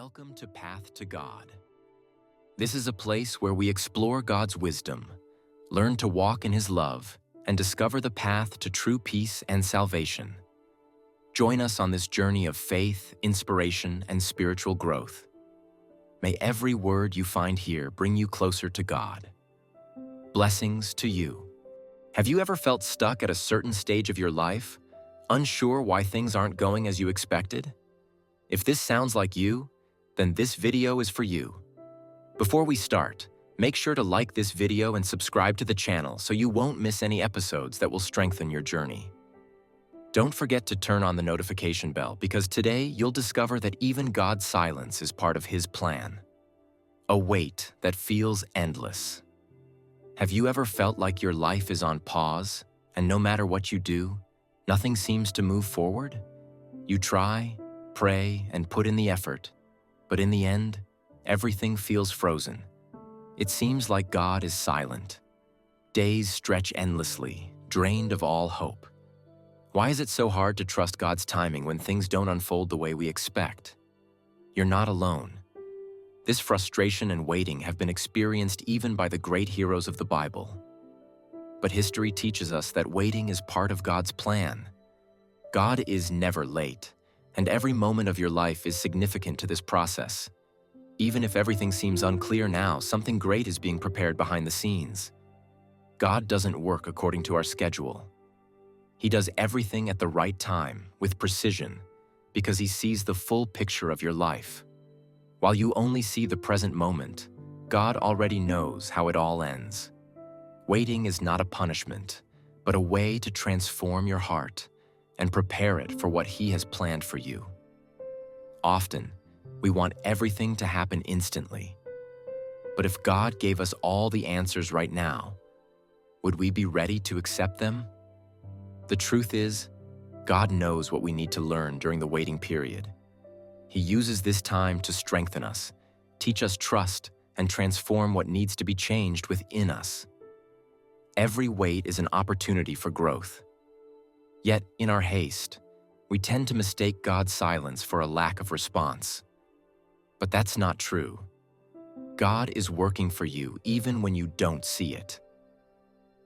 Welcome to Path to God. This is a place where we explore God's wisdom, learn to walk in His love, and discover the path to true peace and salvation. Join us on this journey of faith, inspiration, and spiritual growth. May every word you find here bring you closer to God. Blessings to you. Have you ever felt stuck at a certain stage of your life, unsure why things aren't going as you expected? If this sounds like you, then this video is for you. Before we start, make sure to like this video and subscribe to the channel so you won't miss any episodes that will strengthen your journey. Don't forget to turn on the notification bell because today you'll discover that even God's silence is part of His plan. A wait that feels endless. Have you ever felt like your life is on pause, and no matter what you do, nothing seems to move forward? You try, pray, and put in the effort, but in the end, everything feels frozen. It seems like God is silent. Days stretch endlessly, drained of all hope. Why is it so hard to trust God's timing when things don't unfold the way we expect? You're not alone. This frustration and waiting have been experienced even by the great heroes of the Bible. But history teaches us that waiting is part of God's plan. God is never late, and every moment of your life is significant to this process. Even if everything seems unclear now, something great is being prepared behind the scenes. God doesn't work according to our schedule. He does everything at the right time, with precision, because He sees the full picture of your life. While you only see the present moment, God already knows how it all ends. Waiting is not a punishment, but a way to transform your heart and prepare it for what He has planned for you. Often, we want everything to happen instantly. But if God gave us all the answers right now, would we be ready to accept them? The truth is, God knows what we need to learn during the waiting period. He uses this time to strengthen us, teach us trust, and transform what needs to be changed within us. Every wait is an opportunity for growth. Yet, in our haste, we tend to mistake God's silence for a lack of response. But that's not true. God is working for you even when you don't see it.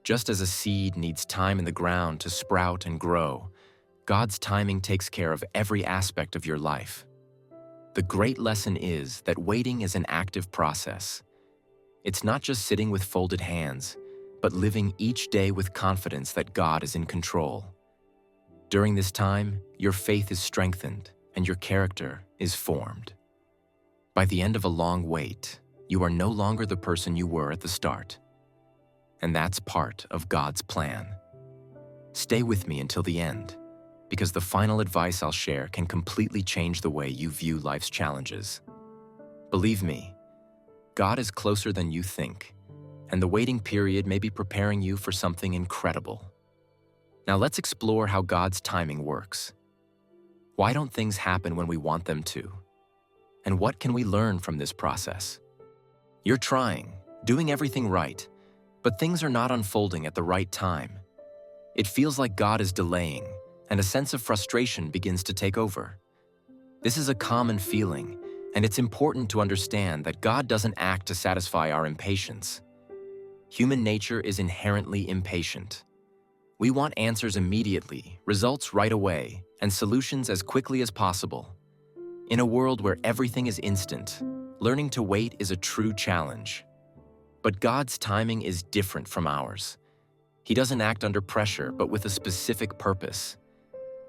Just as a seed needs time in the ground to sprout and grow, God's timing takes care of every aspect of your life. The great lesson is that waiting is an active process. It's not just sitting with folded hands, but living each day with confidence that God is in control. During this time, your faith is strengthened and your character is formed. By the end of a long wait, you are no longer the person you were at the start. And that's part of God's plan. Stay with me until the end, because the final advice I'll share can completely change the way you view life's challenges. Believe me, God is closer than you think, and the waiting period may be preparing you for something incredible. Now let's explore how God's timing works. Why don't things happen when we want them to? And what can we learn from this process? You're trying, doing everything right, but things are not unfolding at the right time. It feels like God is delaying, and a sense of frustration begins to take over. This is a common feeling, and it's important to understand that God doesn't act to satisfy our impatience. Human nature is inherently impatient. We want answers immediately, results right away, and solutions as quickly as possible. In a world where everything is instant, learning to wait is a true challenge. But God's timing is different from ours. He doesn't act under pressure, but with a specific purpose.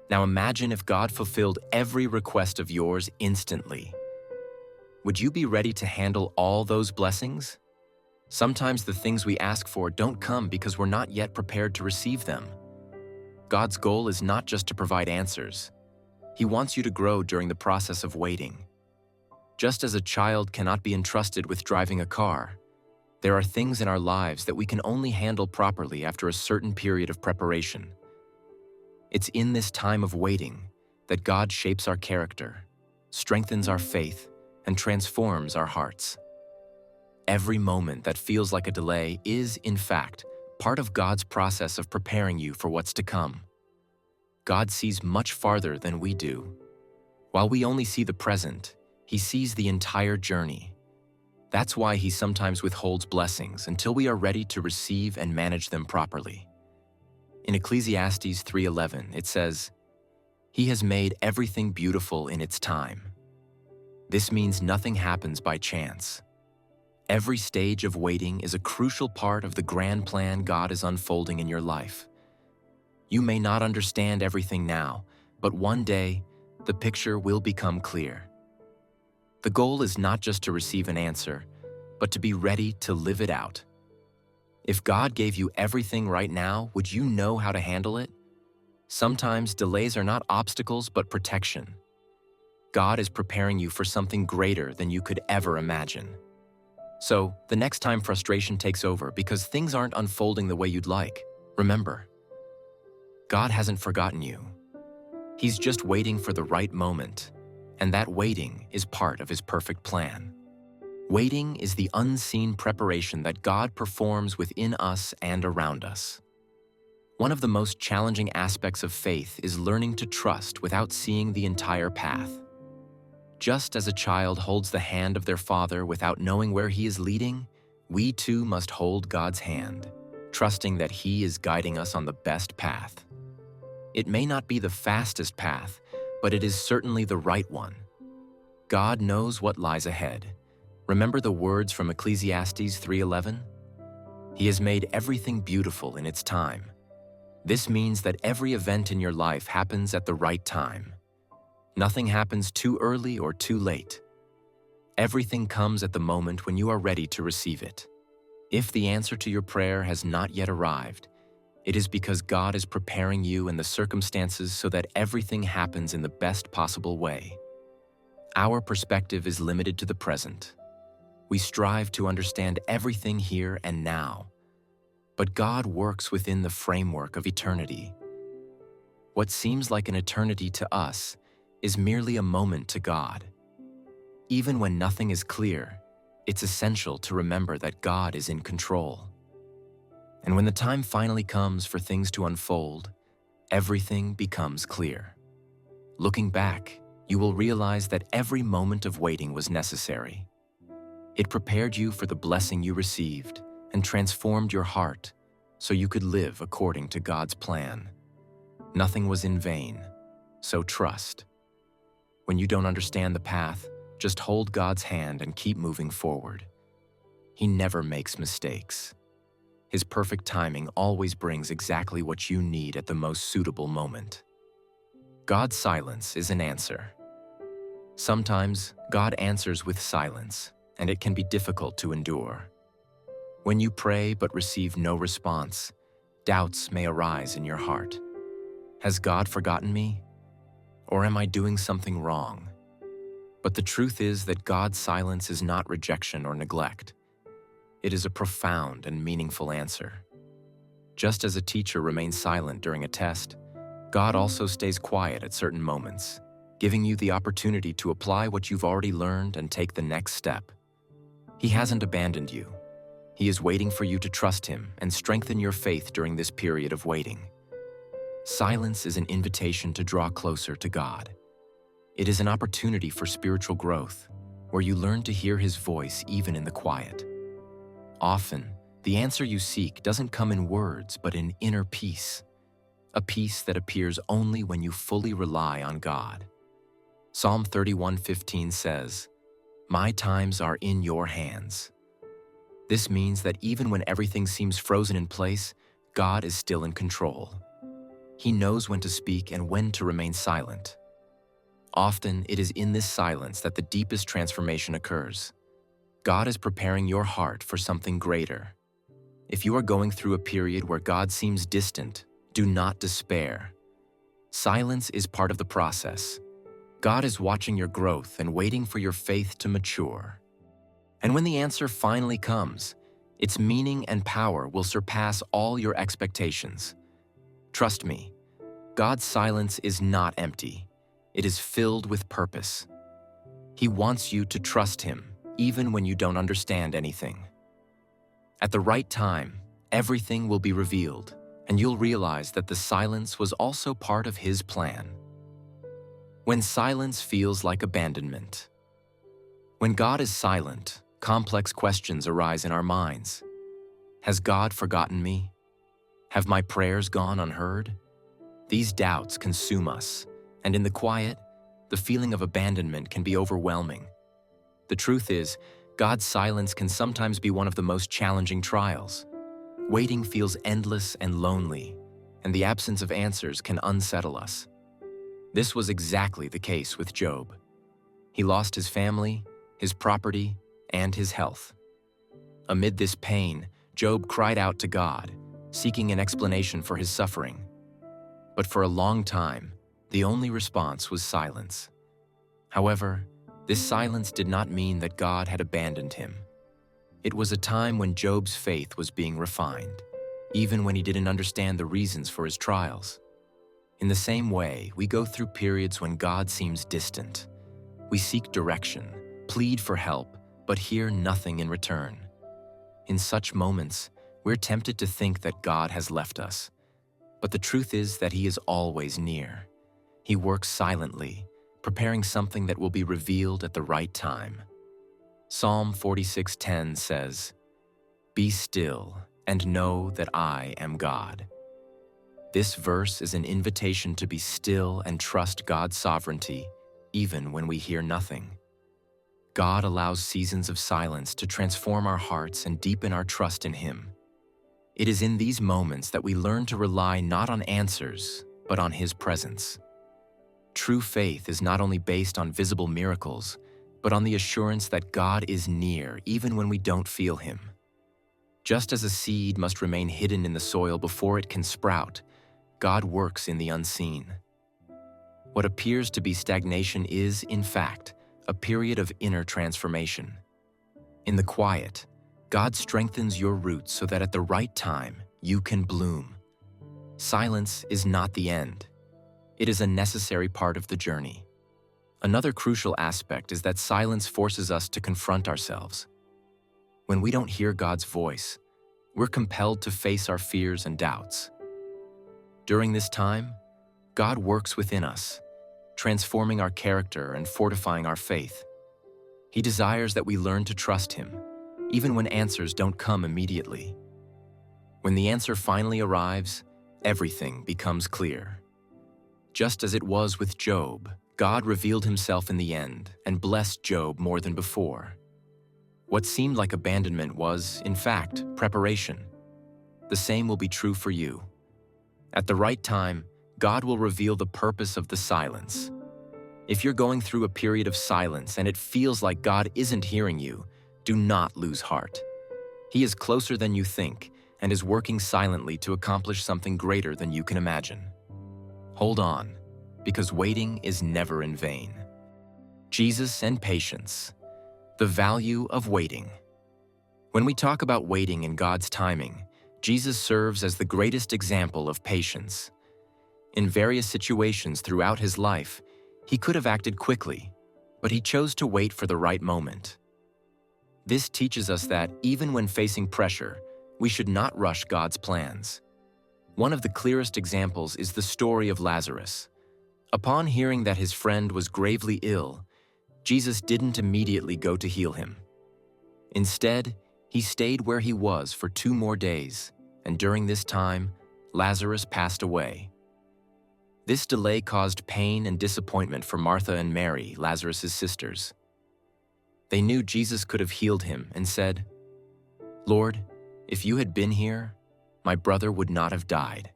Now imagine if God fulfilled every request of yours instantly. Would you be ready to handle all those blessings? Sometimes the things we ask for don't come because we're not yet prepared to receive them. God's goal is not just to provide answers. He wants you to grow during the process of waiting. Just as a child cannot be entrusted with driving a car, there are things in our lives that we can only handle properly after a certain period of preparation. It's in this time of waiting that God shapes our character, strengthens our faith, and transforms our hearts. Every moment that feels like a delay is, in fact, part of God's process of preparing you for what's to come. God sees much farther than we do. While we only see the present, He sees the entire journey. That's why He sometimes withholds blessings until we are ready to receive and manage them properly. In Ecclesiastes 3:11, it says, "He has made everything beautiful in its time." This means nothing happens by chance. Every stage of waiting is a crucial part of the grand plan God is unfolding in your life. You may not understand everything now, but one day, the picture will become clear. The goal is not just to receive an answer, but to be ready to live it out. If God gave you everything right now, would you know how to handle it? Sometimes delays are not obstacles, but protection. God is preparing you for something greater than you could ever imagine. So, the next time frustration takes over because things aren't unfolding the way you'd like, remember, God hasn't forgotten you. He's just waiting for the right moment, and that waiting is part of His perfect plan. Waiting is the unseen preparation that God performs within us and around us. One of the most challenging aspects of faith is learning to trust without seeing the entire path. Just as a child holds the hand of their father without knowing where he is leading, we too must hold God's hand, trusting that He is guiding us on the best path. It may not be the fastest path, but it is certainly the right one. God knows what lies ahead. Remember the words from Ecclesiastes 3:11? He has made everything beautiful in its time. This means that every event in your life happens at the right time. Nothing happens too early or too late. Everything comes at the moment when you are ready to receive it. If the answer to your prayer has not yet arrived, it is because God is preparing you and the circumstances so that everything happens in the best possible way. Our perspective is limited to the present. We strive to understand everything here and now, but God works within the framework of eternity. What seems like an eternity to us is merely a moment to God. Even when nothing is clear, it's essential to remember that God is in control. And when the time finally comes for things to unfold, everything becomes clear. Looking back, you will realize that every moment of waiting was necessary. It prepared you for the blessing you received and transformed your heart so you could live according to God's plan. Nothing was in vain, so trust. When you don't understand the path, just hold God's hand and keep moving forward. He never makes mistakes. His perfect timing always brings exactly what you need at the most suitable moment. God's silence is an answer. Sometimes, God answers with silence, and it can be difficult to endure. When you pray but receive no response, doubts may arise in your heart. Has God forgotten me? Or am I doing something wrong? But the truth is that God's silence is not rejection or neglect. It is a profound and meaningful answer. Just as a teacher remains silent during a test, God also stays quiet at certain moments, giving you the opportunity to apply what you've already learned and take the next step. He hasn't abandoned you. He is waiting for you to trust Him and strengthen your faith during this period of waiting. Silence is an invitation to draw closer to God. It is an opportunity for spiritual growth, where you learn to hear His voice even in the quiet. Often, the answer you seek doesn't come in words, but in inner peace, a peace that appears only when you fully rely on God. Psalm 31:15 says, "My times are in your hands." This means that even when everything seems frozen in place, God is still in control. He knows when to speak and when to remain silent. Often, it is in this silence that the deepest transformation occurs. God is preparing your heart for something greater. If you are going through a period where God seems distant, do not despair. Silence is part of the process. God is watching your growth and waiting for your faith to mature. And when the answer finally comes, its meaning and power will surpass all your expectations. Trust me, God's silence is not empty. It is filled with purpose. He wants you to trust Him, even when you don't understand anything. At the right time, everything will be revealed, and you'll realize that the silence was also part of His plan. When silence feels like abandonment, When God is silent, complex questions arise in our minds. Has God forgotten me? Have my prayers gone unheard? These doubts consume us, and in the quiet, the feeling of abandonment can be overwhelming. The truth is, God's silence can sometimes be one of the most challenging trials. Waiting feels endless and lonely, and the absence of answers can unsettle us. This was exactly the case with Job. He lost his family, his property, and his health. Amid this pain, Job cried out to God, seeking an explanation for his suffering. But for a long time, the only response was silence. However, this silence did not mean that God had abandoned him. It was a time when Job's faith was being refined, even when he didn't understand the reasons for his trials. In the same way, we go through periods when God seems distant. We seek direction, plead for help, but hear nothing in return. In such moments, we're tempted to think that God has left us. But the truth is that He is always near. He works silently, preparing something that will be revealed at the right time. Psalm 46:10 says, "Be still and know that I am God." This verse is an invitation to be still and trust God's sovereignty, even when we hear nothing. God allows seasons of silence to transform our hearts and deepen our trust in Him. It is in these moments that we learn to rely not on answers, but on His presence. True faith is not only based on visible miracles, but on the assurance that God is near even when we don't feel Him. Just as a seed must remain hidden in the soil before it can sprout, God works in the unseen. What appears to be stagnation is, in fact, a period of inner transformation. In the quiet, God strengthens your roots so that at the right time, you can bloom. Silence is not the end. It is a necessary part of the journey. Another crucial aspect is that silence forces us to confront ourselves. When we don't hear God's voice, we're compelled to face our fears and doubts. During this time, God works within us, transforming our character and fortifying our faith. He desires that we learn to trust Him, even when answers don't come immediately. When the answer finally arrives, everything becomes clear. Just as it was with Job, God revealed Himself in the end and blessed Job more than before. What seemed like abandonment was, in fact, preparation. The same will be true for you. At the right time, God will reveal the purpose of the silence. If you're going through a period of silence and it feels like God isn't hearing you, do not lose heart. He is closer than you think and is working silently to accomplish something greater than you can imagine. Hold on, because waiting is never in vain. Jesus and patience. The value of waiting. When we talk about waiting in God's timing, Jesus serves as the greatest example of patience. In various situations throughout His life, He could have acted quickly, but He chose to wait for the right moment. This teaches us that, even when facing pressure, we should not rush God's plans. One of the clearest examples is the story of Lazarus. Upon hearing that his friend was gravely ill, Jesus didn't immediately go to heal him. Instead, He stayed where he was for 2 more days, and during this time, Lazarus passed away. This delay caused pain and disappointment for Martha and Mary, Lazarus' sisters. They knew Jesus could have healed him and said, "Lord, if you had been here, my brother would not have died."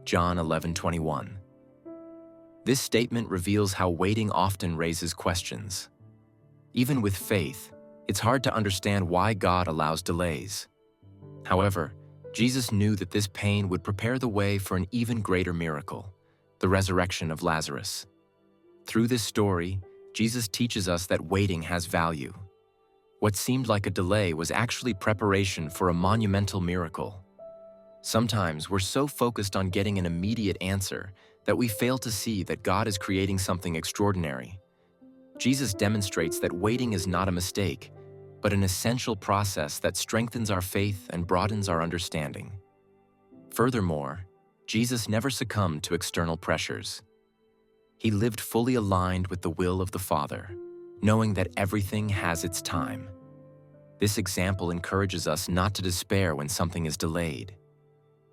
John 11:21. This statement reveals how waiting often raises questions. Even with faith, it's hard to understand why God allows delays. However, Jesus knew that this pain would prepare the way for an even greater miracle, the resurrection of Lazarus. Through this story, Jesus teaches us that waiting has value. What seemed like a delay was actually preparation for a monumental miracle. Sometimes we're so focused on getting an immediate answer that we fail to see that God is creating something extraordinary. Jesus demonstrates that waiting is not a mistake, but an essential process that strengthens our faith and broadens our understanding. Furthermore, Jesus never succumbed to external pressures. He lived fully aligned with the will of the Father, knowing that everything has its time. This example encourages us not to despair when something is delayed.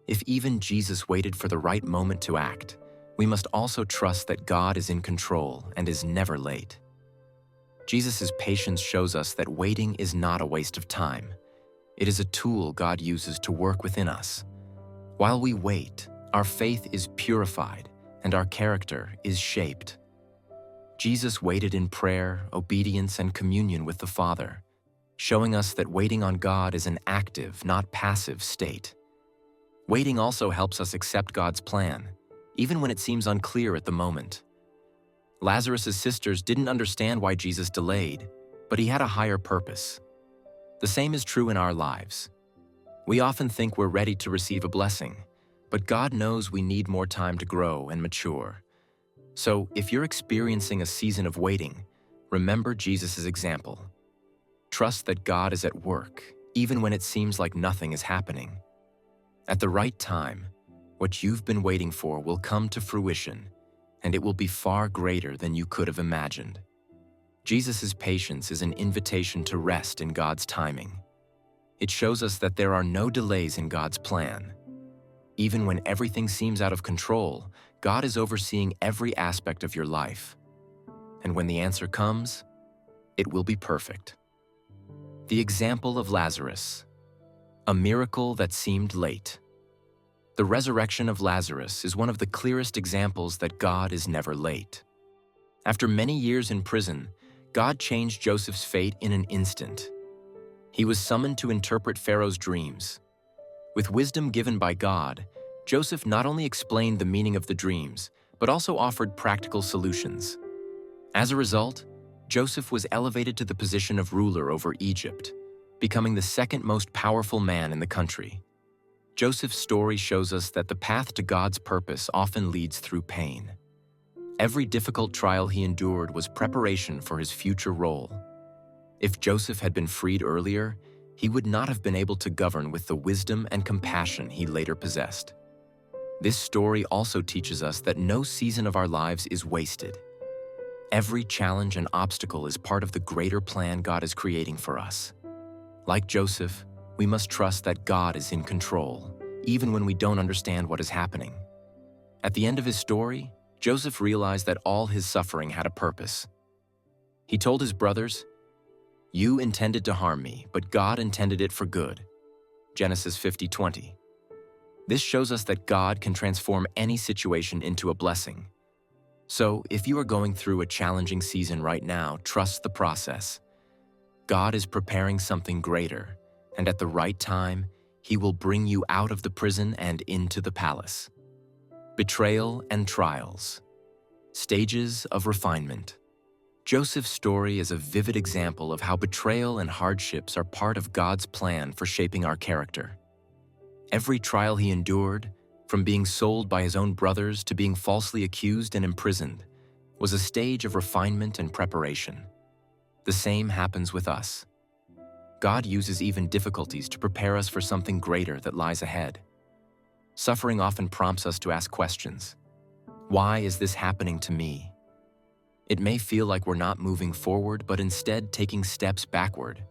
If even Jesus waited for the right moment to act, we must also trust that God is in control and is never late. Jesus' patience shows us that waiting is not a waste of time. It is a tool God uses to work within us. While we wait, our faith is purified and our character is shaped. Jesus waited in prayer, obedience, and communion with the Father, showing us that waiting on God is an active, not passive state. Waiting also helps us accept God's plan, even when it seems unclear at the moment. Lazarus' sisters didn't understand why Jesus delayed, but he had a higher purpose. The same is true in our lives. We often think we're ready to receive a blessing, but God knows we need more time to grow and mature. So, if you're experiencing a season of waiting, remember Jesus' example. Trust that God is at work, even when it seems like nothing is happening. At the right time, what you've been waiting for will come to fruition, and it will be far greater than you could have imagined. Jesus' patience is an invitation to rest in God's timing. It shows us that there are no delays in God's plan. Even when everything seems out of control, God is overseeing every aspect of your life. And when the answer comes, it will be perfect. The example of Lazarus, a miracle that seemed late. The resurrection of Lazarus is one of the clearest examples that God is never late. After many years in prison, God changed Joseph's fate in an instant. He was summoned to interpret Pharaoh's dreams. With wisdom given by God, Joseph not only explained the meaning of the dreams, but also offered practical solutions. As a result, Joseph was elevated to the position of ruler over Egypt, becoming the second most powerful man in the country. Joseph's story shows us that the path to God's purpose often leads through pain. Every difficult trial he endured was preparation for his future role. If Joseph had been freed earlier, he would not have been able to govern with the wisdom and compassion he later possessed. This story also teaches us that no season of our lives is wasted. Every challenge and obstacle is part of the greater plan God is creating for us. Like Joseph, we must trust that God is in control, even when we don't understand what is happening. At the end of his story, Joseph realized that all his suffering had a purpose. He told his brothers, "You intended to harm me, but God intended it for good." Genesis 50:20. This shows us that God can transform any situation into a blessing. So, if you are going through a challenging season right now, trust the process. God is preparing something greater, and at the right time, He will bring you out of the prison and into the palace. Betrayal and trials. Stages of refinement. Joseph's story is a vivid example of how betrayal and hardships are part of God's plan for shaping our character. Every trial he endured, from being sold by his own brothers to being falsely accused and imprisoned, was a stage of refinement and preparation. The same happens with us. God uses even difficulties to prepare us for something greater that lies ahead. Suffering often prompts us to ask questions. Why is this happening to me? It may feel like we're not moving forward, but instead taking steps backward.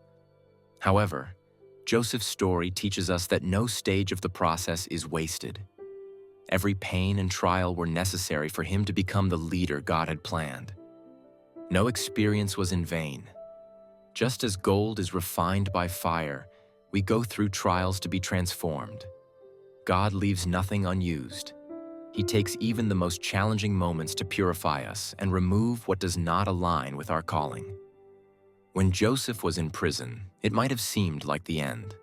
However, Joseph's story teaches us that no stage of the process is wasted. Every pain and trial were necessary for him to become the leader God had planned. No experience was in vain. Just as gold is refined by fire, we go through trials to be transformed. God leaves nothing unused. He takes even the most challenging moments to purify us and remove what does not align with our calling. When Joseph was in prison, it might have seemed like the end.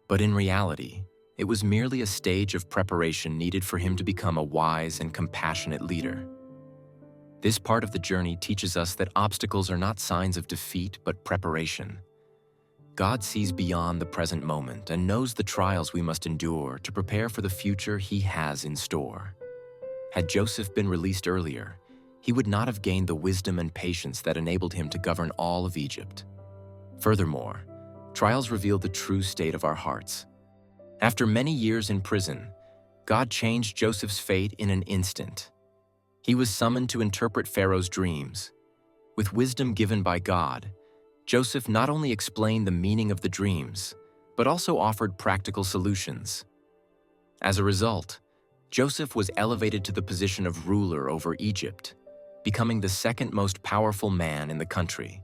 But in reality, it was merely a stage of preparation needed for him to become a wise and compassionate leader. This part of the journey teaches us that obstacles are not signs of defeat, but preparation. God sees beyond the present moment and knows the trials we must endure to prepare for the future He has in store. Had Joseph been released earlier, he would not have gained the wisdom and patience that enabled him to govern all of Egypt. Furthermore, trials reveal the true state of our hearts. After many years in prison, God changed Joseph's fate in an instant. He was summoned to interpret Pharaoh's dreams. With wisdom given by God, Joseph not only explained the meaning of the dreams, but also offered practical solutions. As a result, Joseph was elevated to the position of ruler over Egypt, becoming the second most powerful man in the country.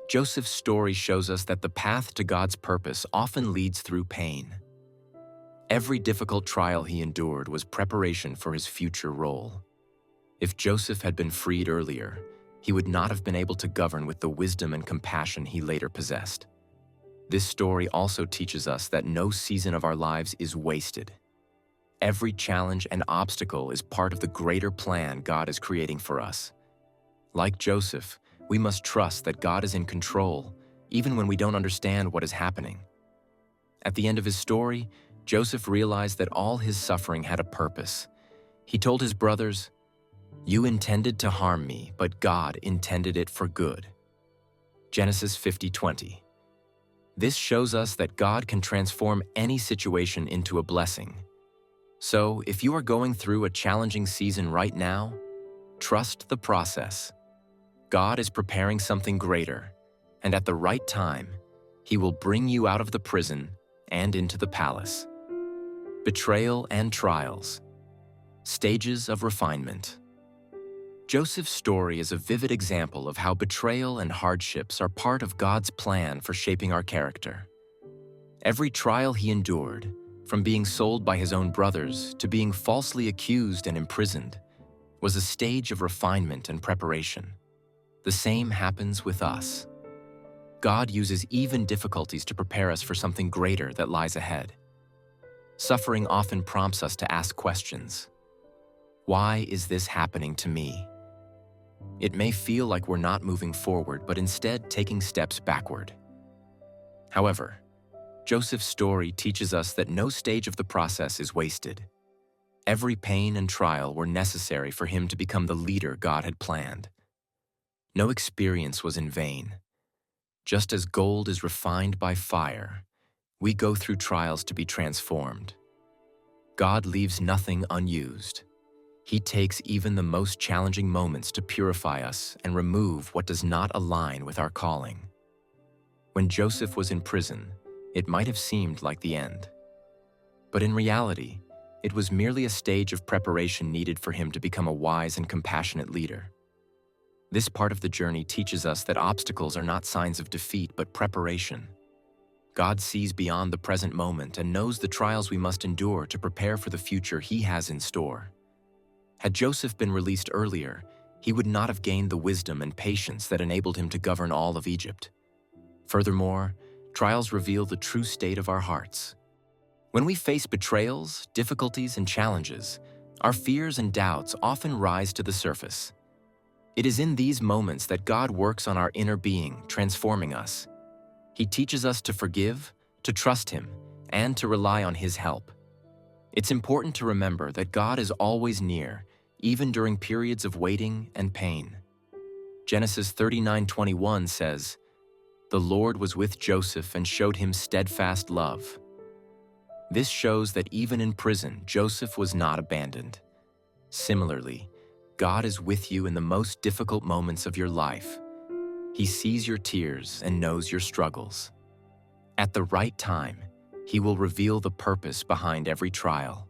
Joseph's story shows us that the path to God's purpose often leads through pain. Every difficult trial he endured was preparation for his future role. If Joseph had been freed earlier, he would not have been able to govern with the wisdom and compassion he later possessed. This story also teaches us that no season of our lives is wasted. Every challenge and obstacle is part of the greater plan God is creating for us. Like Joseph, we must trust that God is in control, even when we don't understand what is happening. At the end of his story, Joseph realized that all his suffering had a purpose. He told his brothers, "You intended to harm me, but God intended it for good." Genesis 50:20. This shows us that God can transform any situation into a blessing. So, if you are going through a challenging season right now, trust the process. God is preparing something greater, and at the right time, He will bring you out of the prison and into the palace. Betrayal and trials. Stages of refinement. Joseph's story is a vivid example of how betrayal and hardships are part of God's plan for shaping our character. Every trial he endured, from being sold by his own brothers to being falsely accused and imprisoned, was a stage of refinement and preparation. The same happens with us. God uses even difficulties to prepare us for something greater that lies ahead. Suffering often prompts us to ask questions. Why is this happening to me? It may feel like we're not moving forward, but instead taking steps backward. However, Joseph's story teaches us that no stage of the process is wasted. Every pain and trial were necessary for him to become the leader God had planned. No experience was in vain. Just as gold is refined by fire, we go through trials to be transformed. God leaves nothing unused. He takes even the most challenging moments to purify us and remove what does not align with our calling. When Joseph was in prison, it might have seemed like the end. But in reality, it was merely a stage of preparation needed for him to become a wise and compassionate leader. This part of the journey teaches us that obstacles are not signs of defeat, but preparation. God sees beyond the present moment and knows the trials we must endure to prepare for the future He has in store. Had Joseph been released earlier, he would not have gained the wisdom and patience that enabled him to govern all of Egypt. Furthermore, trials reveal the true state of our hearts. When we face betrayals, difficulties, and challenges, our fears and doubts often rise to the surface. It is in these moments that God works on our inner being, transforming us. He teaches us to forgive, to trust Him, and to rely on His help. It's important to remember that God is always near, even during periods of waiting and pain. Genesis 39:21 says, "The Lord was with Joseph and showed him steadfast love." This shows that even in prison, Joseph was not abandoned. Similarly, God is with you in the most difficult moments of your life. He sees your tears and knows your struggles. At the right time, He will reveal the purpose behind every trial.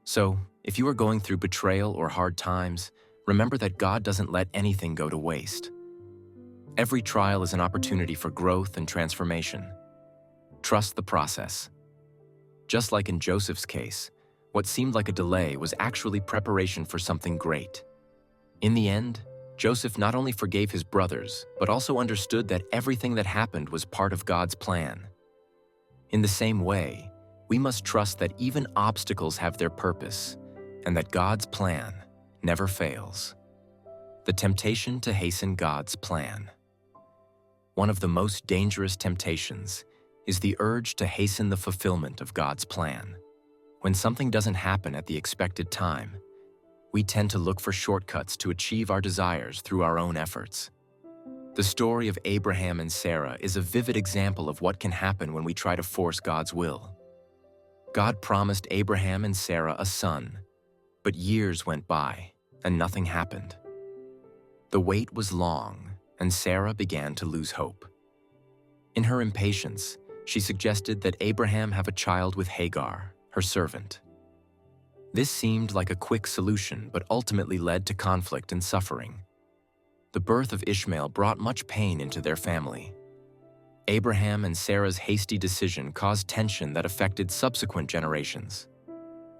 So, if you are going through betrayal or hard times, remember that God doesn't let anything go to waste. Every trial is an opportunity for growth and transformation. Trust the process. Just like in Joseph's case, what seemed like a delay was actually preparation for something great. In the end, Joseph not only forgave his brothers, but also understood that everything that happened was part of God's plan. In the same way, we must trust that even obstacles have their purpose, and that God's plan never fails. The temptation to hasten God's plan. One of the most dangerous temptations is the urge to hasten the fulfillment of God's plan. When something doesn't happen at the expected time, we tend to look for shortcuts to achieve our desires through our own efforts. The story of Abraham and Sarah is a vivid example of what can happen when we try to force God's will. God promised Abraham and Sarah a son, but years went by and nothing happened. The wait was long, and Sarah began to lose hope. In her impatience, she suggested that Abraham have a child with Hagar, her servant. This seemed like a quick solution, but ultimately led to conflict and suffering. The birth of Ishmael brought much pain into their family. Abraham and Sarah's hasty decision caused tension that affected subsequent generations.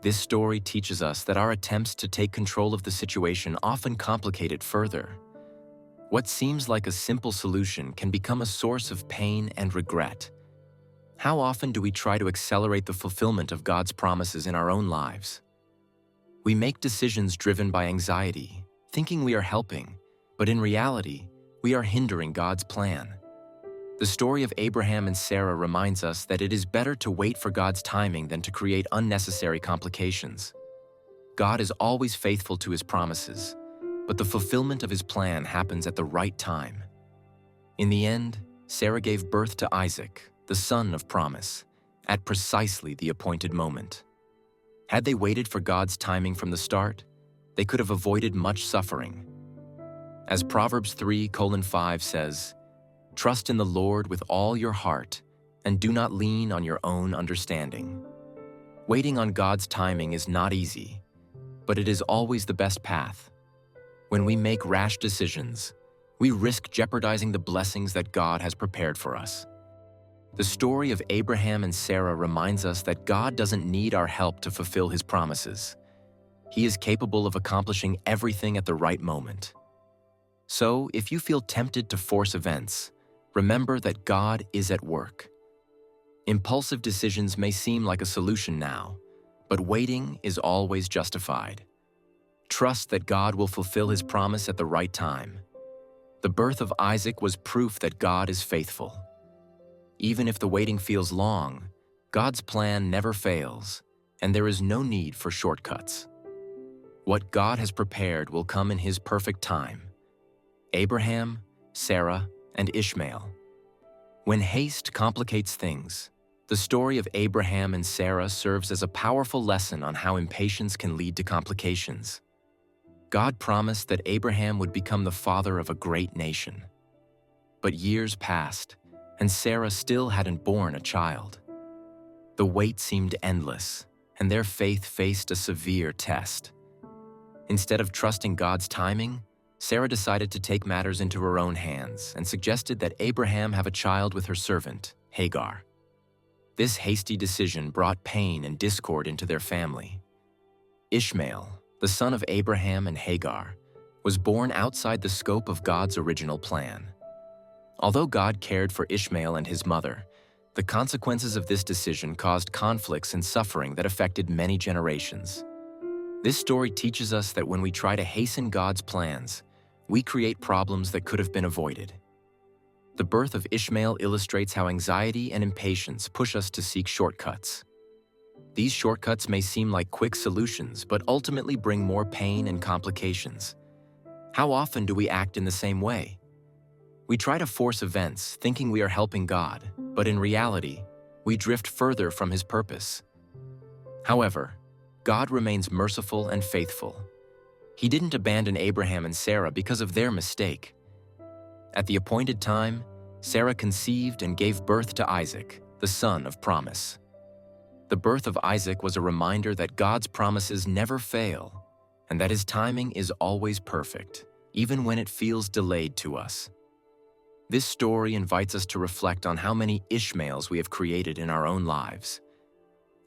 This story teaches us that our attempts to take control of the situation often complicate it further. What seems like a simple solution can become a source of pain and regret. How often do we try to accelerate the fulfillment of God's promises in our own lives? We make decisions driven by anxiety, thinking we are helping, but in reality, we are hindering God's plan. The story of Abraham and Sarah reminds us that it is better to wait for God's timing than to create unnecessary complications. God is always faithful to His promises, but the fulfillment of His plan happens at the right time. In the end, Sarah gave birth to Isaac, the son of promise, at precisely the appointed moment. Had they waited for God's timing from the start, they could have avoided much suffering. As Proverbs 3:5 says, "Trust in the Lord with all your heart, and do not lean on your own understanding." Waiting on God's timing is not easy, but it is always the best path. When we make rash decisions, we risk jeopardizing the blessings that God has prepared for us. The story of Abraham and Sarah reminds us that God doesn't need our help to fulfill His promises. He is capable of accomplishing everything at the right moment. So, if you feel tempted to force events, remember that God is at work. Impulsive decisions may seem like a solution now, but waiting is always justified. Trust that God will fulfill His promise at the right time. The birth of Isaac was proof that God is faithful. Even if the waiting feels long, God's plan never fails, and there is no need for shortcuts. What God has prepared will come in His perfect time. Abraham, Sarah, and Ishmael. When haste complicates things, the story of Abraham and Sarah serves as a powerful lesson on how impatience can lead to complications. God promised that Abraham would become the father of a great nation. But years passed, and Sarah still hadn't born a child. The wait seemed endless, and their faith faced a severe test. Instead of trusting God's timing, Sarah decided to take matters into her own hands and suggested that Abraham have a child with her servant, Hagar. This hasty decision brought pain and discord into their family. Ishmael, the son of Abraham and Hagar, was born outside the scope of God's original plan. Although God cared for Ishmael and his mother, the consequences of this decision caused conflicts and suffering that affected many generations. This story teaches us that when we try to hasten God's plans, we create problems that could have been avoided. The birth of Ishmael illustrates how anxiety and impatience push us to seek shortcuts. These shortcuts may seem like quick solutions, but ultimately bring more pain and complications. How often do we act in the same way? We try to force events, thinking we are helping God, but in reality, we drift further from His purpose. However, God remains merciful and faithful. He didn't abandon Abraham and Sarah because of their mistake. At the appointed time, Sarah conceived and gave birth to Isaac, the son of promise. The birth of Isaac was a reminder that God's promises never fail, and that His timing is always perfect, even when it feels delayed to us. This story invites us to reflect on how many Ishmaels we have created in our own lives,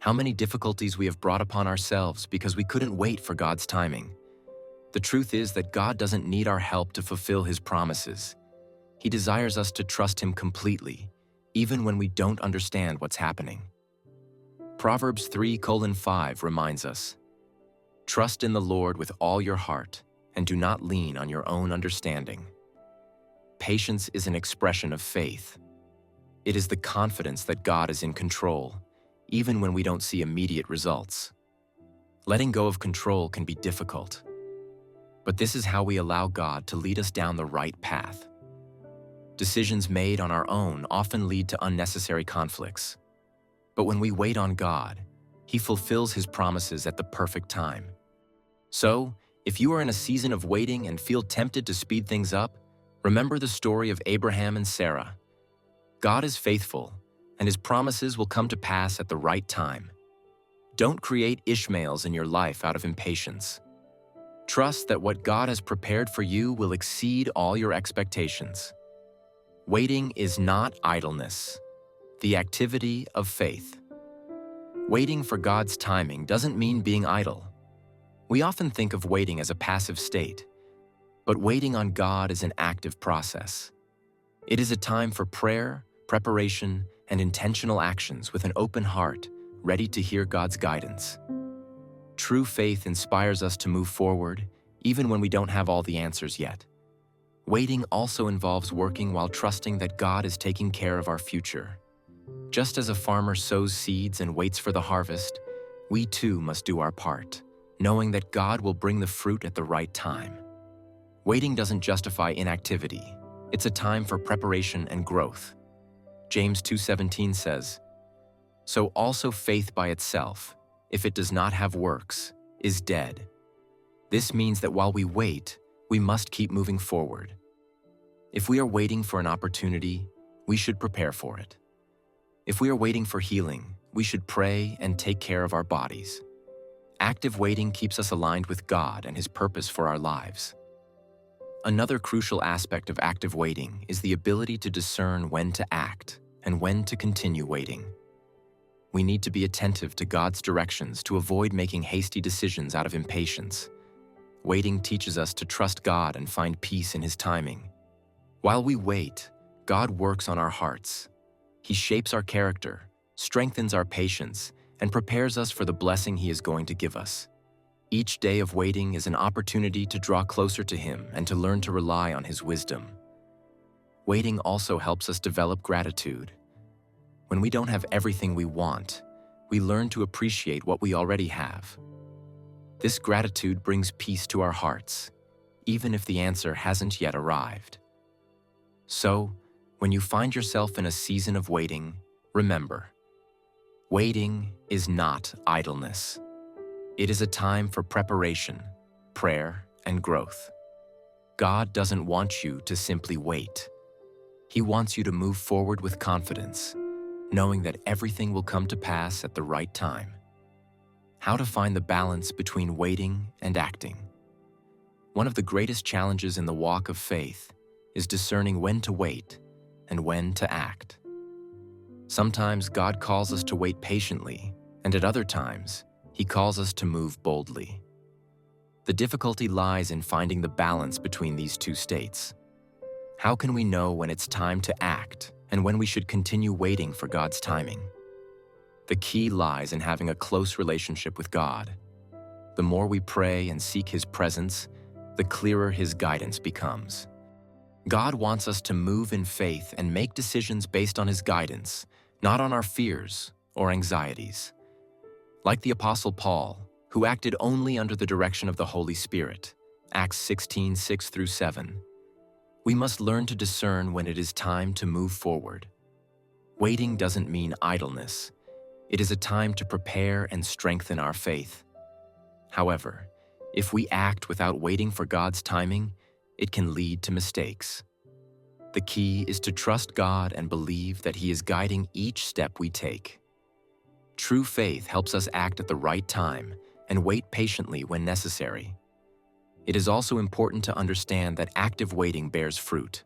how many difficulties we have brought upon ourselves because we couldn't wait for God's timing. The truth is that God doesn't need our help to fulfill His promises. He desires us to trust Him completely, even when we don't understand what's happening. Proverbs 3:5 reminds us, "Trust in the Lord with all your heart, and do not lean on your own understanding." Patience is an expression of faith. It is the confidence that God is in control, even when we don't see immediate results. Letting go of control can be difficult, but this is how we allow God to lead us down the right path. Decisions made on our own often lead to unnecessary conflicts, but when we wait on God, He fulfills His promises at the perfect time. So, If you are in a season of waiting and feel tempted to speed things up, remember the story of Abraham and Sarah. God is faithful, and His promises will come to pass at the right time. Don't create Ishmaels in your life out of impatience. Trust that what God has prepared for you will exceed all your expectations. Waiting is not idleness, the activity of faith. Waiting for God's timing doesn't mean being idle. We often think of waiting as a passive state, but waiting on God is an active process. It is a time for prayer, preparation, and intentional actions with an open heart, ready to hear God's guidance. True faith inspires us to move forward, even when we don't have all the answers yet. Waiting also involves working while trusting that God is taking care of our future. Just as a farmer sows seeds and waits for the harvest, we too must do our part, knowing that God will bring the fruit at the right time. Waiting doesn't justify inactivity. It's a time for preparation and growth. James 2:17 says, "So also faith by itself, if it does not have works, is dead." This means that while we wait, we must keep moving forward. If we are waiting for an opportunity, we should prepare for it. If we are waiting for healing, we should pray and take care of our bodies. Active waiting keeps us aligned with God and His purpose for our lives. Another crucial aspect of active waiting is the ability to discern when to act and when to continue waiting. We need to be attentive to God's directions to avoid making hasty decisions out of impatience. Waiting teaches us to trust God and find peace in His timing. While we wait, God works on our hearts. He shapes our character, strengthens our patience, and prepares us for the blessing He is going to give us. Each day of waiting is an opportunity to draw closer to Him and to learn to rely on His wisdom. Waiting also helps us develop gratitude. When we don't have everything we want, we learn to appreciate what we already have. This gratitude brings peace to our hearts, even if the answer hasn't yet arrived. So, when you find yourself in a season of waiting, remember, waiting is not idleness. It is a time for preparation, prayer, and growth. God doesn't want you to simply wait. He wants you to move forward with confidence, knowing that everything will come to pass at the right time. How to find the balance between waiting and acting. One of the greatest challenges in the walk of faith is discerning when to wait and when to act. Sometimes God calls us to wait patiently, and at other times, He calls us to move boldly. The difficulty lies in finding the balance between these two states. How can we know when it's time to act and when we should continue waiting for God's timing? The key lies in having a close relationship with God. The more we pray and seek His presence, the clearer His guidance becomes. God wants us to move in faith and make decisions based on His guidance, not on our fears or anxieties. Like the Apostle Paul, who acted only under the direction of the Holy Spirit, Acts 16:6-7, we must learn to discern when it is time to move forward. Waiting doesn't mean idleness. It is a time to prepare and strengthen our faith. However, if we act without waiting for God's timing, it can lead to mistakes. The key is to trust God and believe that He is guiding each step we take. True faith helps us act at the right time and wait patiently when necessary. It is also important to understand that active waiting bears fruit.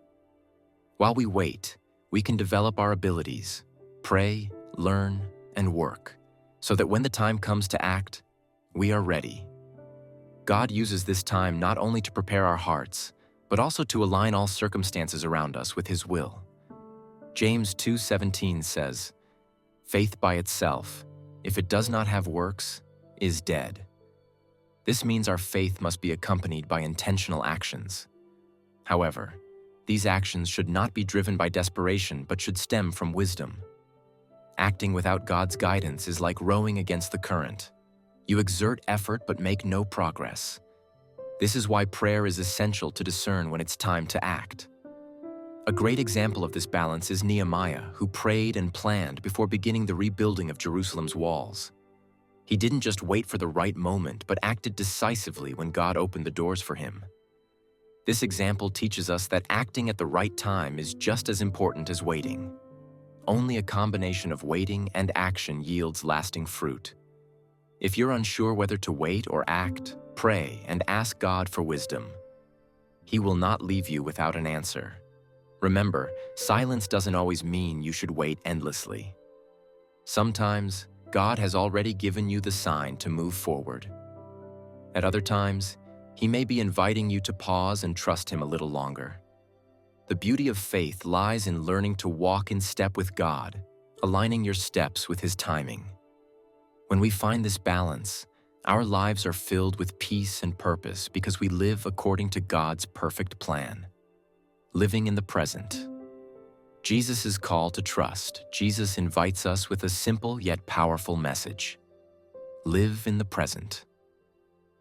While we wait, we can develop our abilities, pray, learn, and work, so that when the time comes to act, we are ready. God uses this time not only to prepare our hearts, but also to align all circumstances around us with His will. James 2:17 says, "Faith by itself, if it does not have works, is dead." This means our faith must be accompanied by intentional actions. However, these actions should not be driven by desperation but should stem from wisdom. Acting without God's guidance is like rowing against the current. You exert effort but make no progress. This is why prayer is essential to discern when it's time to act. A great example of this balance is Nehemiah, who prayed and planned before beginning the rebuilding of Jerusalem's walls. He didn't just wait for the right moment, but acted decisively when God opened the doors for him. This example teaches us that acting at the right time is just as important as waiting. Only a combination of waiting and action yields lasting fruit. If you're unsure whether to wait or act, pray and ask God for wisdom. He will not leave you without an answer. Remember, silence doesn't always mean you should wait endlessly. Sometimes, God has already given you the sign to move forward. At other times, He may be inviting you to pause and trust Him a little longer. The beauty of faith lies in learning to walk in step with God, aligning your steps with His timing. When we find this balance, our lives are filled with peace and purpose because we live according to God's perfect plan. Living in the present. Jesus' call to trust. Jesus invites us with a simple yet powerful message. Live in the present.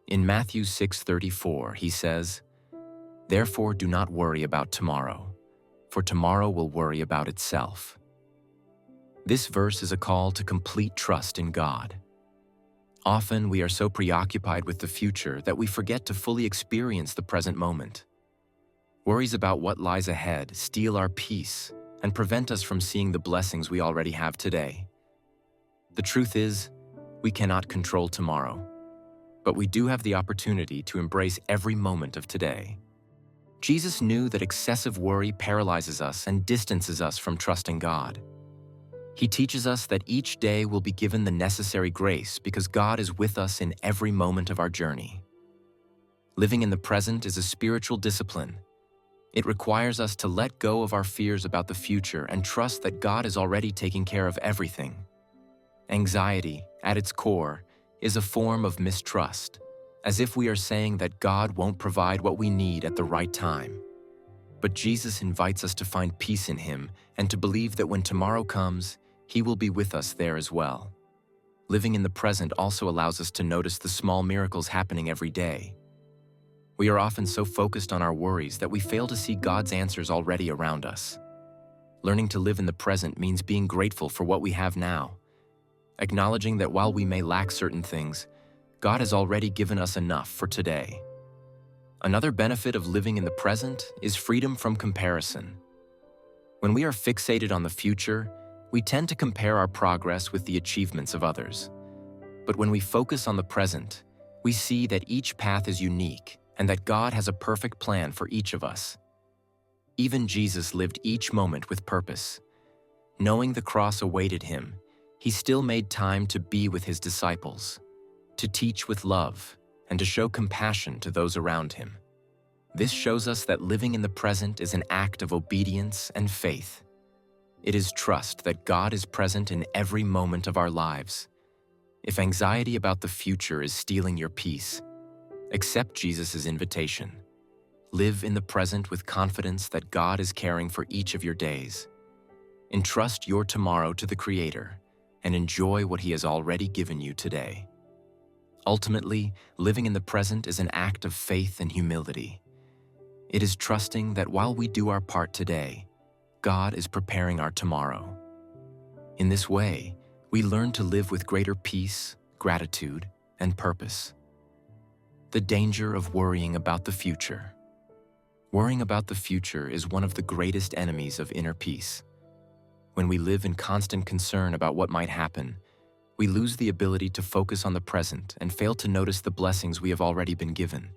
In Matthew 6:34, He says, "Therefore do not worry about tomorrow, for tomorrow will worry about itself." This verse is a call to complete trust in God. Often we are so preoccupied with the future that we forget to fully experience the present moment. Worries about what lies ahead steal our peace and prevent us from seeing the blessings we already have today. The truth is, we cannot control tomorrow, but we do have the opportunity to embrace every moment of today. Jesus knew that excessive worry paralyzes us and distances us from trusting God. He teaches us that each day will be given the necessary grace because God is with us in every moment of our journey. Living in the present is a spiritual discipline. It requires us to let go of our fears about the future and trust that God is already taking care of everything. Anxiety, at its core, is a form of mistrust, as if we are saying that God won't provide what we need at the right time. But Jesus invites us to find peace in Him and to believe that when tomorrow comes, He will be with us there as well. Living in the present also allows us to notice the small miracles happening every day. We are often so focused on our worries that we fail to see God's answers already around us. Learning to live in the present means being grateful for what we have now, acknowledging that while we may lack certain things, God has already given us enough for today. Another benefit of living in the present is freedom from comparison. When we are fixated on the future, we tend to compare our progress with the achievements of others. But when we focus on the present, we see that each path is unique and that God has a perfect plan for each of us. Even Jesus lived each moment with purpose. Knowing the cross awaited Him, He still made time to be with His disciples, to teach with love, and to show compassion to those around Him. This shows us that living in the present is an act of obedience and faith. It is trust that God is present in every moment of our lives. If anxiety about the future is stealing your peace, accept Jesus' invitation. Live in the present with confidence that God is caring for each of your days. Entrust your tomorrow to the Creator and enjoy what He has already given you today. Ultimately, living in the present is an act of faith and humility. It is trusting that while we do our part today, God is preparing our tomorrow. In this way, we learn to live with greater peace, gratitude, and purpose. The danger of worrying about the future. Worrying about the future is one of the greatest enemies of inner peace. When we live in constant concern about what might happen, we lose the ability to focus on the present and fail to notice the blessings we have already been given.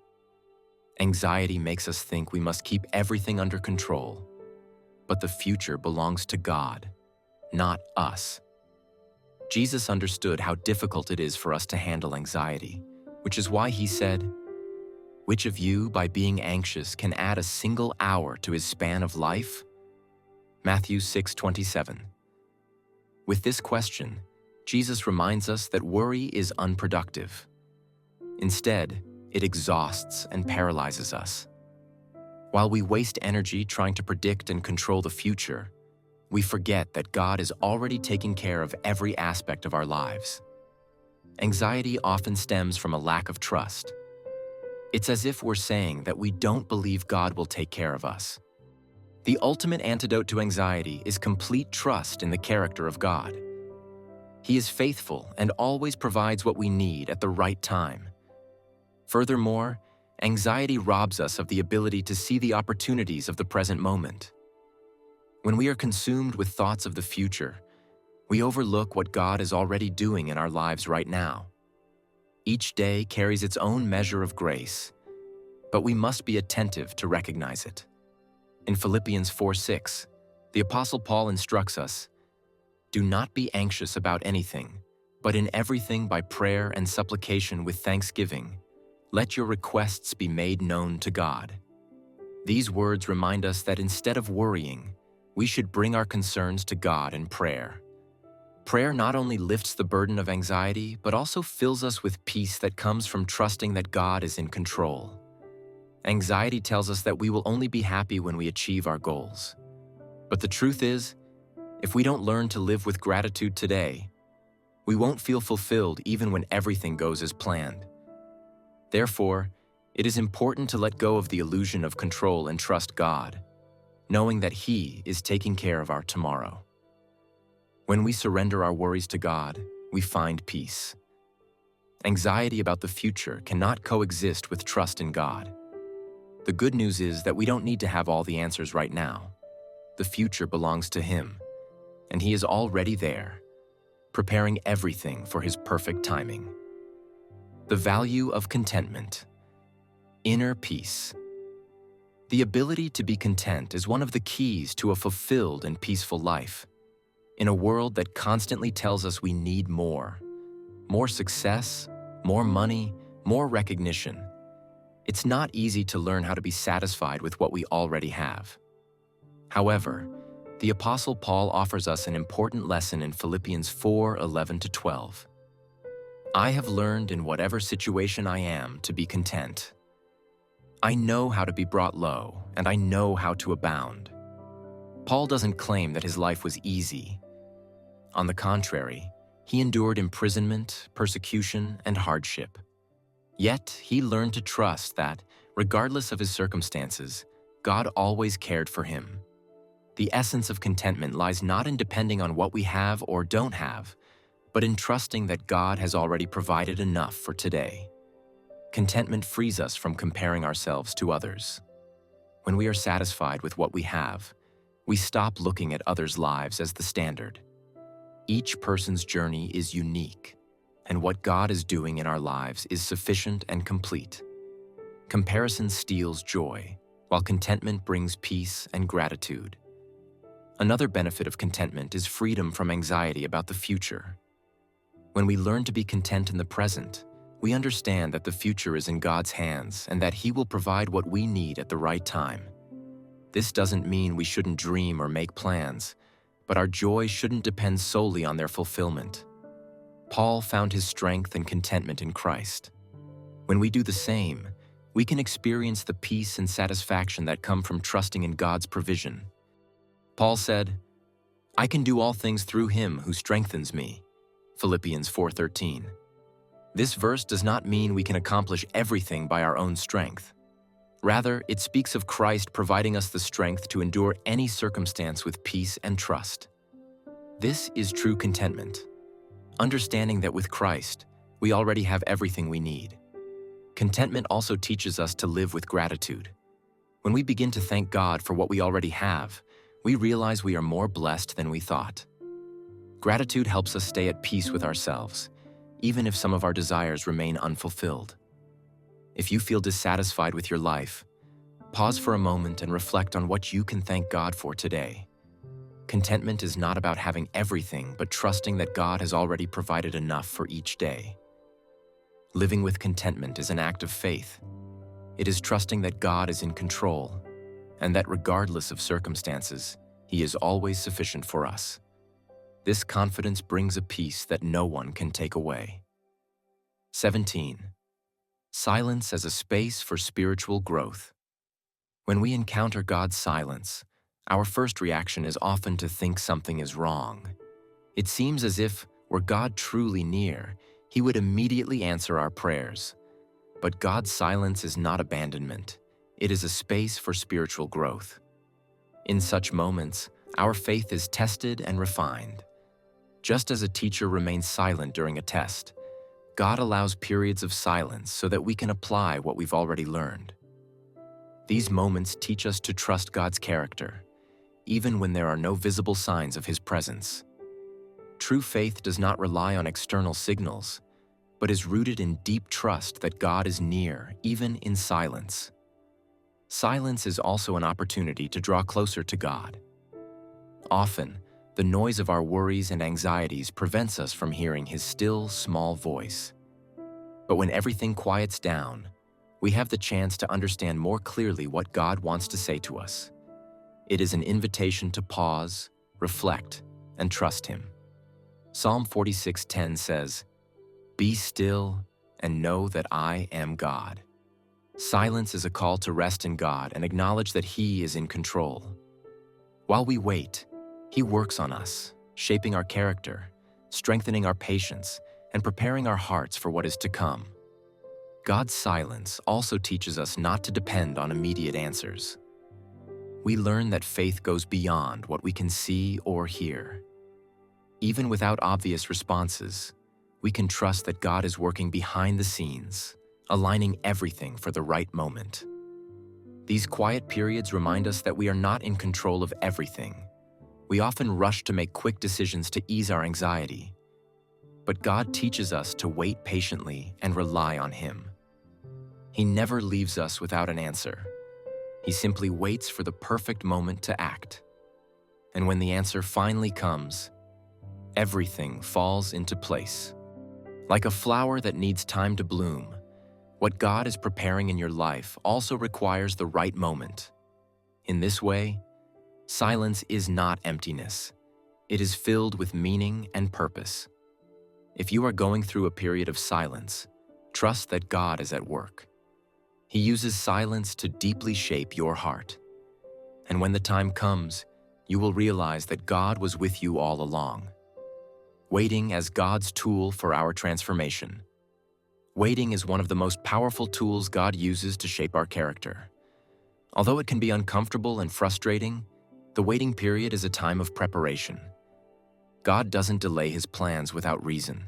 Anxiety makes us think we must keep everything under control, but the future belongs to God, not us. Jesus understood how difficult it is for us to handle anxiety, which is why He said, "Which of you, by being anxious, can add a single hour to his span of life?" Matthew 6:27. With this question, Jesus reminds us that worry is unproductive. Instead, it exhausts and paralyzes us. While we waste energy trying to predict and control the future, we forget that God is already taking care of every aspect of our lives. Anxiety often stems from a lack of trust. It's as if we're saying that we don't believe God will take care of us. The ultimate antidote to anxiety is complete trust in the character of God. He is faithful and always provides what we need at the right time. Furthermore, anxiety robs us of the ability to see the opportunities of the present moment. When we are consumed with thoughts of the future, we overlook what God is already doing in our lives right now. Each day carries its own measure of grace, but we must be attentive to recognize it. In Philippians 4:6, the Apostle Paul instructs us, "Do not be anxious about anything, but in everything by prayer and supplication with thanksgiving, let your requests be made known to God." These words remind us that instead of worrying, we should bring our concerns to God in prayer. Prayer not only lifts the burden of anxiety, but also fills us with peace that comes from trusting that God is in control. Anxiety tells us that we will only be happy when we achieve our goals. But the truth is, if we don't learn to live with gratitude today, we won't feel fulfilled even when everything goes as planned. Therefore, it is important to let go of the illusion of control and trust God, knowing that He is taking care of our tomorrow. When we surrender our worries to God, we find peace. Anxiety about the future cannot coexist with trust in God. The good news is that we don't need to have all the answers right now. The future belongs to Him, and He is already there, preparing everything for His perfect timing. The value of contentment. Inner peace. The ability to be content is one of the keys to a fulfilled and peaceful life. In a world that constantly tells us we need more success, more money, more recognition, it's not easy to learn how to be satisfied with what we already have. However, the Apostle Paul offers us an important lesson in Philippians 4:11-12. "I have learned in whatever situation I am to be content. I know how to be brought low, and I know how to abound." Paul doesn't claim that his life was easy. On the contrary, he endured imprisonment, persecution, and hardship. Yet, he learned to trust that, regardless of his circumstances, God always cared for him. The essence of contentment lies not in depending on what we have or don't have, but in trusting that God has already provided enough for today. Contentment frees us from comparing ourselves to others. When we are satisfied with what we have, we stop looking at others' lives as the standard. Each person's journey is unique, and what God is doing in our lives is sufficient and complete. Comparison steals joy, while contentment brings peace and gratitude. Another benefit of contentment is freedom from anxiety about the future. When we learn to be content in the present, we understand that the future is in God's hands and that He will provide what we need at the right time. This doesn't mean we shouldn't dream or make plans, but our joy shouldn't depend solely on their fulfillment. Paul found his strength and contentment in Christ. When we do the same, we can experience the peace and satisfaction that come from trusting in God's provision. Paul said, "I can do all things through Him who strengthens me." Philippians 4:13. This verse does not mean we can accomplish everything by our own strength. Rather, it speaks of Christ providing us the strength to endure any circumstance with peace and trust. This is true contentment, understanding that with Christ, we already have everything we need. Contentment also teaches us to live with gratitude. When we begin to thank God for what we already have, we realize we are more blessed than we thought. Gratitude helps us stay at peace with ourselves, even if some of our desires remain unfulfilled. If you feel dissatisfied with your life, pause for a moment and reflect on what you can thank God for today. Contentment is not about having everything, but trusting that God has already provided enough for each day. Living with contentment is an act of faith. It is trusting that God is in control, and that regardless of circumstances, He is always sufficient for us. This confidence brings a peace that no one can take away. 17. Silence as a space for spiritual growth. When we encounter God's silence, our first reaction is often to think something is wrong. It seems as if, were God truly near, He would immediately answer our prayers. But God's silence is not abandonment. It is a space for spiritual growth. In such moments, our faith is tested and refined. Just as a teacher remains silent during a test, God allows periods of silence so that we can apply what we've already learned. These moments teach us to trust God's character, even when there are no visible signs of His presence. True faith does not rely on external signals, but is rooted in deep trust that God is near, even in silence. Silence is also an opportunity to draw closer to God. Often, the noise of our worries and anxieties prevents us from hearing His still, small voice. But when everything quiets down, we have the chance to understand more clearly what God wants to say to us. It is an invitation to pause, reflect, and trust Him. Psalm 46:10 says, "Be still and know that I am God." Silence is a call to rest in God and acknowledge that He is in control. While we wait, He works on us, shaping our character, strengthening our patience, and preparing our hearts for what is to come. God's silence also teaches us not to depend on immediate answers. We learn that faith goes beyond what we can see or hear. Even without obvious responses, we can trust that God is working behind the scenes, aligning everything for the right moment. These quiet periods remind us that we are not in control of everything. We often rush to make quick decisions to ease our anxiety. But God teaches us to wait patiently and rely on Him. He never leaves us without an answer. He simply waits for the perfect moment to act. And when the answer finally comes, everything falls into place. Like a flower that needs time to bloom, what God is preparing in your life also requires the right moment. In this way, silence is not emptiness. It is filled with meaning and purpose. If you are going through a period of silence, trust that God is at work. He uses silence to deeply shape your heart. And when the time comes, you will realize that God was with you all along. Waiting as God's tool for our transformation. Waiting is one of the most powerful tools God uses to shape our character. Although it can be uncomfortable and frustrating, the waiting period is a time of preparation. God doesn't delay His plans without reason.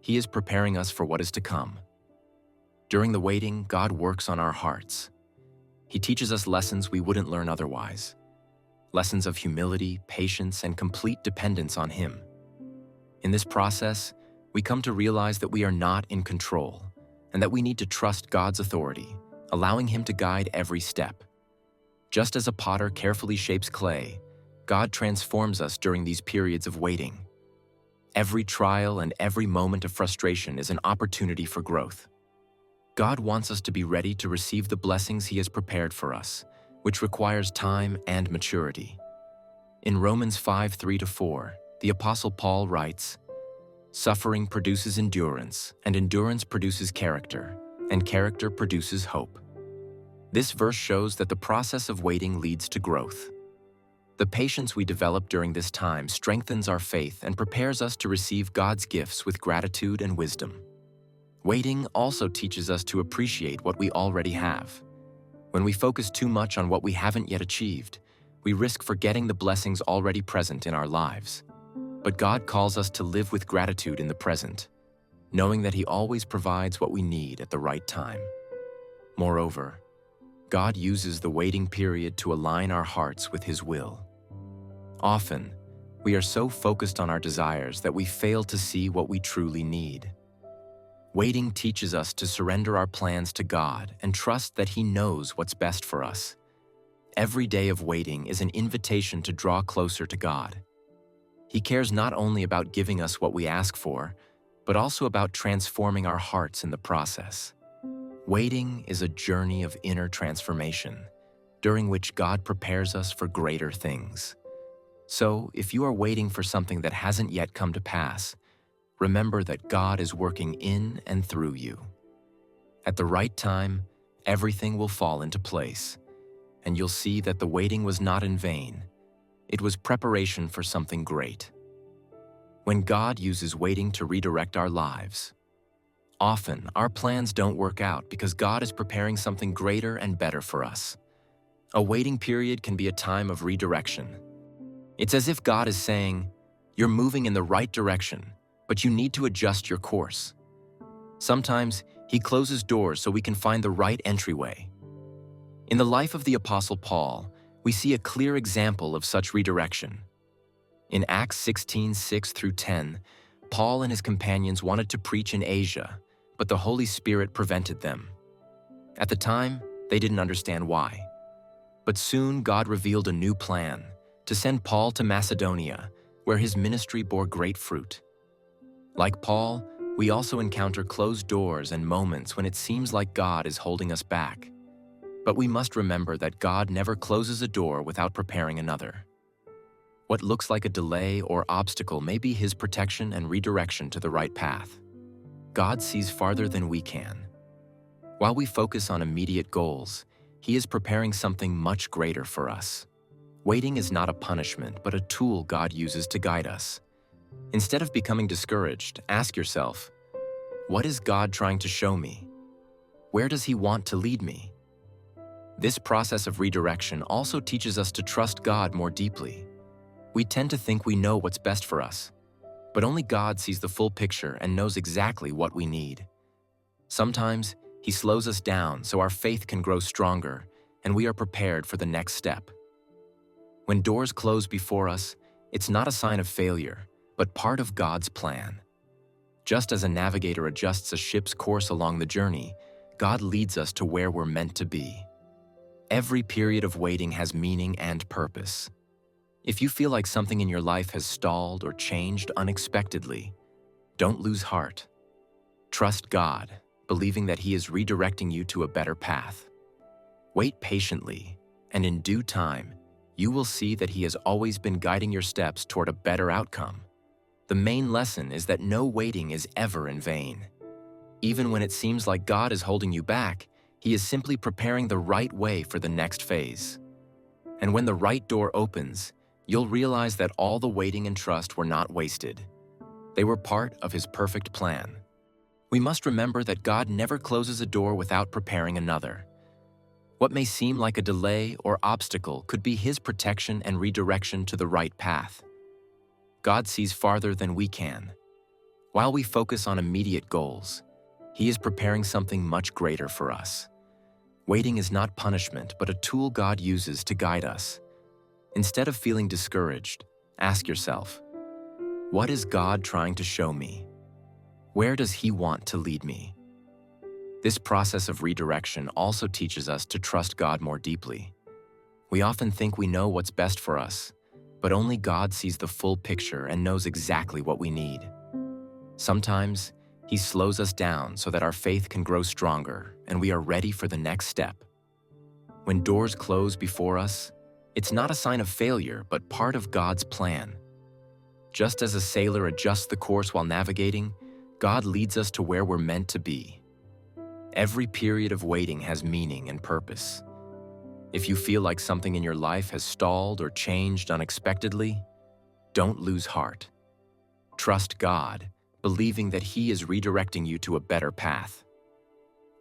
He is preparing us for what is to come. During the waiting, God works on our hearts. He teaches us lessons we wouldn't learn otherwise. Lessons of humility, patience, and complete dependence on Him. In this process, we come to realize that we are not in control and that we need to trust God's authority, allowing Him to guide every step. Just as a potter carefully shapes clay, God transforms us during these periods of waiting. Every trial and every moment of frustration is an opportunity for growth. God wants us to be ready to receive the blessings He has prepared for us, which requires time and maturity. In Romans 5:3-4, the Apostle Paul writes, "Suffering produces endurance, and endurance produces character, and character produces hope." This verse shows that the process of waiting leads to growth. The patience we develop during this time strengthens our faith and prepares us to receive God's gifts with gratitude and wisdom. Waiting also teaches us to appreciate what we already have. When we focus too much on what we haven't yet achieved, we risk forgetting the blessings already present in our lives. But God calls us to live with gratitude in the present, knowing that He always provides what we need at the right time. Moreover, God uses the waiting period to align our hearts with His will. Often, we are so focused on our desires that we fail to see what we truly need. Waiting teaches us to surrender our plans to God and trust that He knows what's best for us. Every day of waiting is an invitation to draw closer to God. He cares not only about giving us what we ask for, but also about transforming our hearts in the process. Waiting is a journey of inner transformation, during which God prepares us for greater things. So, if you are waiting for something that hasn't yet come to pass, remember that God is working in and through you. At the right time, everything will fall into place, and you'll see that the waiting was not in vain. It was preparation for something great. When God uses waiting to redirect our lives, often our plans don't work out because God is preparing something greater and better for us. A waiting period can be a time of redirection. It's as if God is saying, You're moving in the right direction, but you need to adjust your course. Sometimes he closes doors so we can find the right entryway. In the life of the Apostle Paul, we see a clear example of such redirection. In Acts 16:6-10, Paul and his companions wanted to preach in Asia, but the Holy Spirit prevented them. At the time, they didn't understand why. But soon God revealed a new plan, to send Paul to Macedonia, where his ministry bore great fruit. Like Paul, we also encounter closed doors and moments when it seems like God is holding us back. But we must remember that God never closes a door without preparing another. What looks like a delay or obstacle may be His protection and redirection to the right path. God sees farther than we can. While we focus on immediate goals, He is preparing something much greater for us. Waiting is not a punishment, but a tool God uses to guide us. Instead of becoming discouraged, ask yourself, what is God trying to show me? Where does He want to lead me? This process of redirection also teaches us to trust God more deeply. We tend to think we know what's best for us, but only God sees the full picture and knows exactly what we need. Sometimes He slows us down so our faith can grow stronger and we are prepared for the next step. When doors close before us, it's not a sign of failure, but part of God's plan. Just as a navigator adjusts a ship's course along the journey, God leads us to where we're meant to be. Every period of waiting has meaning and purpose. If you feel like something in your life has stalled or changed unexpectedly, don't lose heart. Trust God, believing that He is redirecting you to a better path. Wait patiently, and in due time, you will see that He has always been guiding your steps toward a better outcome. The main lesson is that no waiting is ever in vain. Even when it seems like God is holding you back, He is simply preparing the right way for the next phase. And when the right door opens, you'll realize that all the waiting and trust were not wasted. They were part of His perfect plan. We must remember that God never closes a door without preparing another. What may seem like a delay or obstacle could be His protection and redirection to the right path. God sees farther than we can. While we focus on immediate goals, He is preparing something much greater for us. Waiting is not punishment, but a tool God uses to guide us. Instead of feeling discouraged, ask yourself, what is God trying to show me? Where does He want to lead me? This process of redirection also teaches us to trust God more deeply. We often think we know what's best for us, but only God sees the full picture and knows exactly what we need. Sometimes, He slows us down so that our faith can grow stronger and we are ready for the next step. When doors close before us, it's not a sign of failure, but part of God's plan. Just as a sailor adjusts the course while navigating, God leads us to where we're meant to be. Every period of waiting has meaning and purpose. If you feel like something in your life has stalled or changed unexpectedly, don't lose heart. Trust God, believing that He is redirecting you to a better path.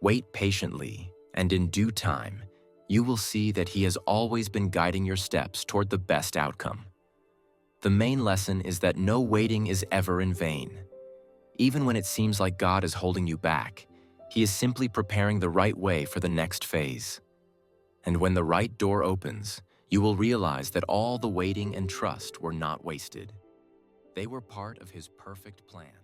Wait patiently, and in due time, you will see that He has always been guiding your steps toward the best outcome. The main lesson is that no waiting is ever in vain. Even when it seems like God is holding you back, He is simply preparing the right way for the next phase. And when the right door opens, you will realize that all the waiting and trust were not wasted. They were part of His perfect plan.